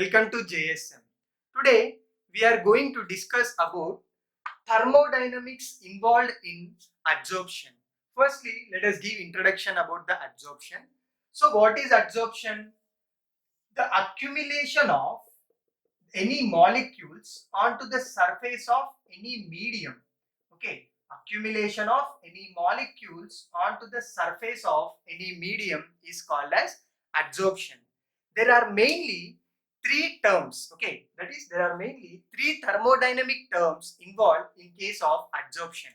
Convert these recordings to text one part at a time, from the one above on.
Welcome to JSM. Today we are going to discuss about thermodynamics involved in adsorption. Firstly, let us give introduction about the adsorption. So what is adsorption? The accumulation of any molecules onto the surface of any medium. Okay, accumulation of any molecules onto the surface of any medium is called as adsorption. There are mainly three terms. Okay, that is, there are mainly three thermodynamic terms involved in case of adsorption.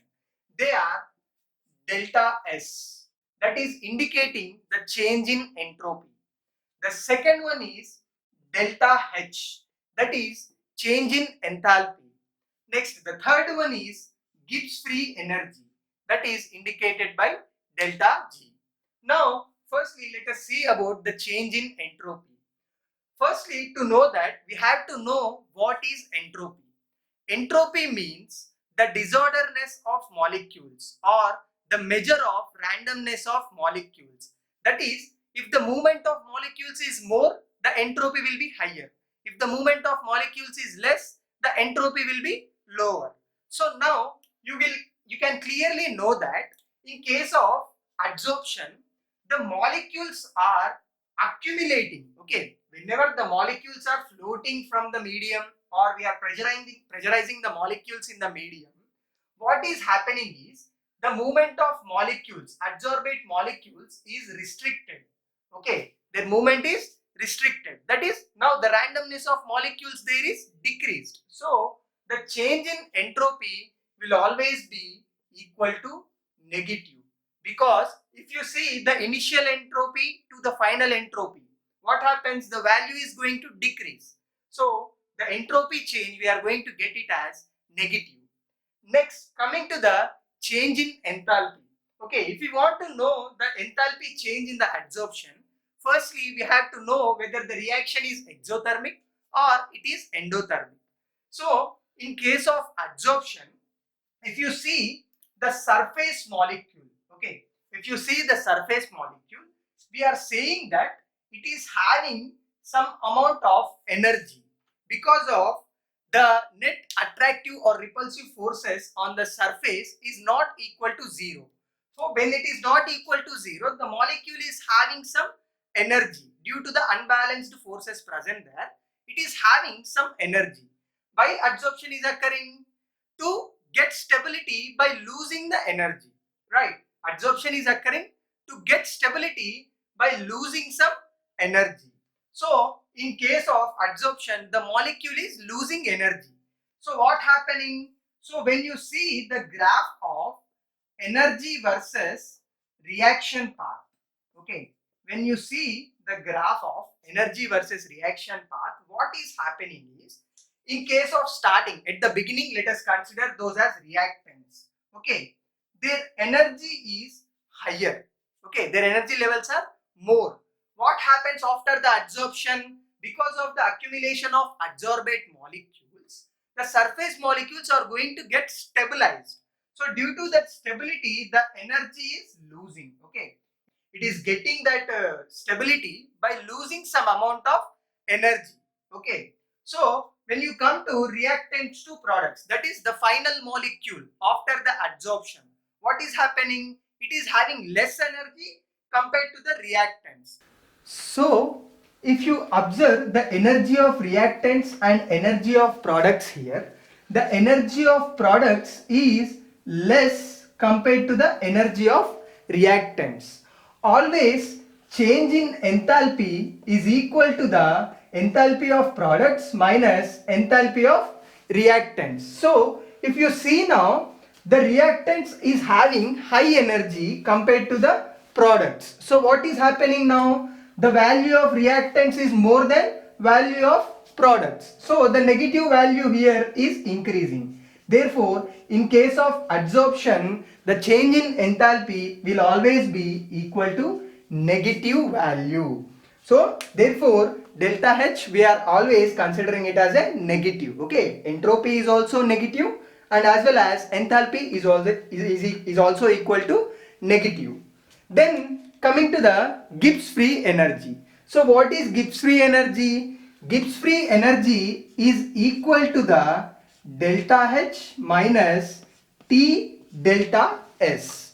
They are delta S, that is indicating the change in entropy. The second one is delta H, that is change in enthalpy. Next, the third one is Gibbs free energy, that is indicated by delta G. Now, firstly, let us see about the change in entropy. Firstly, to know that, we have to know what is entropy. Entropy means the disorderness of molecules or the measure of randomness of molecules. That is, if the movement of molecules is more, the entropy will be higher. If the movement of molecules is less, the entropy will be lower. So now you can clearly know that in case of adsorption, the molecules are accumulating. Okay, whenever the molecules are floating from the medium or we are pressurizing the molecules in the medium, what is happening is the movement of molecules, adsorbate molecules, is restricted. Okay, their movement is restricted. That is, now the randomness of molecules there is decreased. So the change in entropy will always be equal to negative, because if you see the initial entropy to the final entropy, what happens? The value is going to decrease. So the entropy change, we are going to get it as negative. Next, coming to the change in enthalpy. Okay, if we want to know the enthalpy change in the adsorption, firstly we have to know whether the reaction is exothermic or it is endothermic. So in case of adsorption, if you see the surface molecule, okay, if you see the surface molecule, we are saying that it is having some amount of energy because of the net attractive or repulsive forces on the surface is not equal to 0. So when it is not equal to 0, the molecule is having some energy due to the unbalanced forces present there. It is having some energy. Why adsorption is occurring? To get stability by losing the energy, right? Adsorption is occurring to get stability by losing some energy. So in case of adsorption, the molecule is losing energy. So what happening? So when you see the graph of energy versus reaction path, okay, when you see the graph of energy versus reaction path, what is happening is, in case of starting at the beginning, let us consider those as reactants. Okay, their energy is higher. Okay, their energy levels are more. What happens after the adsorption? Because of the accumulation of adsorbate molecules, the surface molecules are going to get stabilized. So due to that stability, the energy is losing. Okay, it is getting that stability by losing some amount of energy. Okay, so when you come to reactants to products, that is the final molecule after the adsorption, what is happening? It is having less energy compared to the reactants. So if you observe the energy of reactants and energy of products here, the energy of products is less compared to the energy of reactants. Always change in enthalpy is equal to the enthalpy of products minus enthalpy of reactants. So if you see now, the reactants is having high energy compared to the products. So what is happening now? The value of reactants is more than value of products. So the negative value here is increasing. Therefore, in case of adsorption, the change in enthalpy will always be equal to negative value. So therefore, delta H, we are always considering it as a negative. Okay, entropy is also negative, and as well as enthalpy is also equal to negative. Then coming to the Gibbs free energy. So what is Gibbs free energy? Gibbs free energy is equal to the delta H minus T delta S.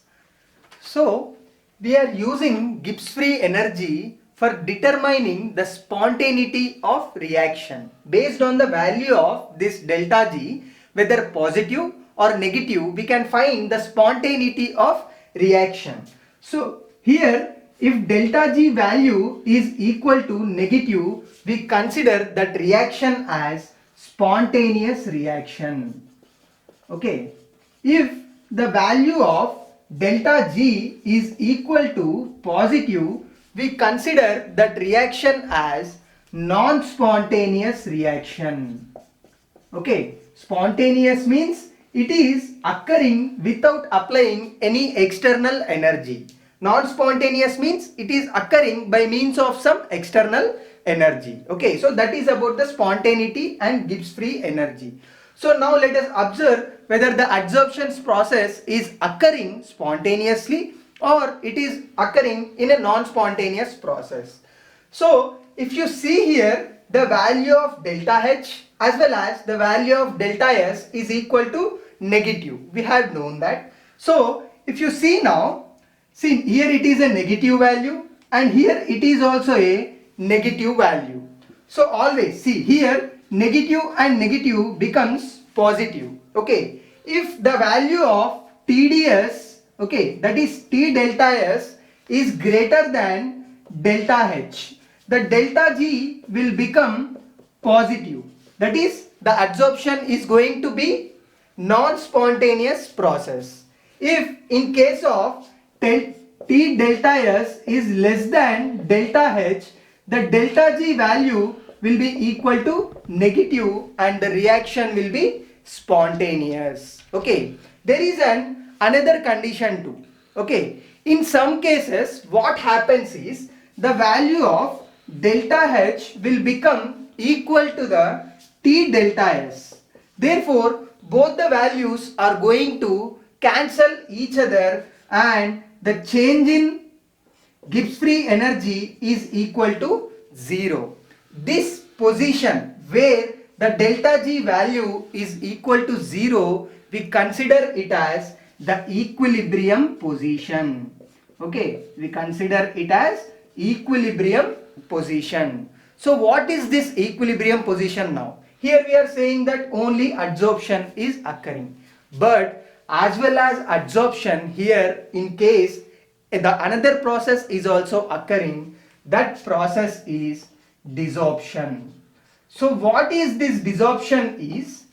So we are using Gibbs free energy for determining the spontaneity of reaction. Based on the value of this delta G, whether positive or negative, we can find the spontaneity of reaction. So here, if delta G value is equal to negative, we consider that reaction as spontaneous reaction. Okay. If the value of delta G is equal to positive, we consider that reaction as non-spontaneous reaction. Okay, spontaneous means it is occurring without applying any external energy. Non-spontaneous means it is occurring by means of some external energy. Okay, so that is about the spontaneity and Gibbs free energy. So now let us observe whether the adsorption process is occurring spontaneously or it is occurring in a non-spontaneous process. So if you see here, the value of delta H as well as the value of delta S is equal to negative. We have known that. So if you see now, see here it is a negative value and here it is also a negative value. So always see here negative and negative becomes positive. Okay, if the value of TDS, okay, that is T delta S is greater than delta H, the delta G will become positive. That is, the adsorption is going to be non-spontaneous process. If in case of T delta S is less than delta H, the delta G value will be equal to negative and the reaction will be spontaneous. Okay, there is another condition too. Okay, in some cases what happens is the value of delta H will become equal to the T delta S. Therefore, both the values are going to cancel each other and the change in Gibbs free energy is equal to 0. This position where the delta G value is equal to 0, we consider it as the equilibrium position. Okay, we consider it as equilibrium position. So what is this equilibrium position now? Here we are saying that only adsorption is occurring, but as well as adsorption, here in case the another process is also occurring, that process is desorption. So what is this desorption is?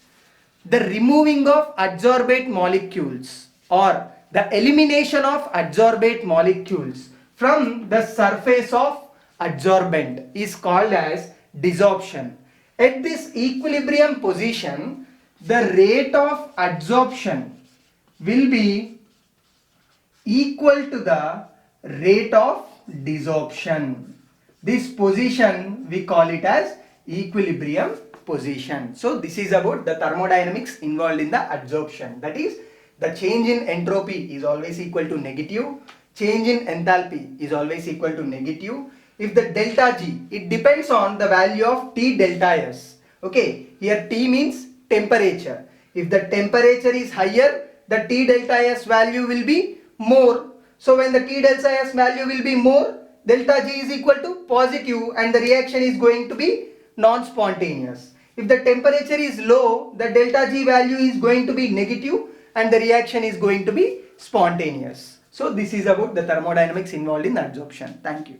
The removing of adsorbate molecules or the elimination of adsorbate molecules from the surface of adsorbent is called as desorption. At this equilibrium position, the rate of adsorption will be equal to the rate of desorption. This position we call it as equilibrium position. So this is about the thermodynamics involved in the adsorption. That is, the change in entropy is always equal to negative. Change in enthalpy is always equal to negative. If the delta G, it depends on the value of T delta S. Okay, here T means temperature. If the temperature is higher, the T delta S value will be more. So when the T delta S value will be more, delta G is equal to positive and the reaction is going to be non-spontaneous. If the temperature is low, the delta G value is going to be negative and the reaction is going to be spontaneous. So this is about the thermodynamics involved in adsorption. Thank you.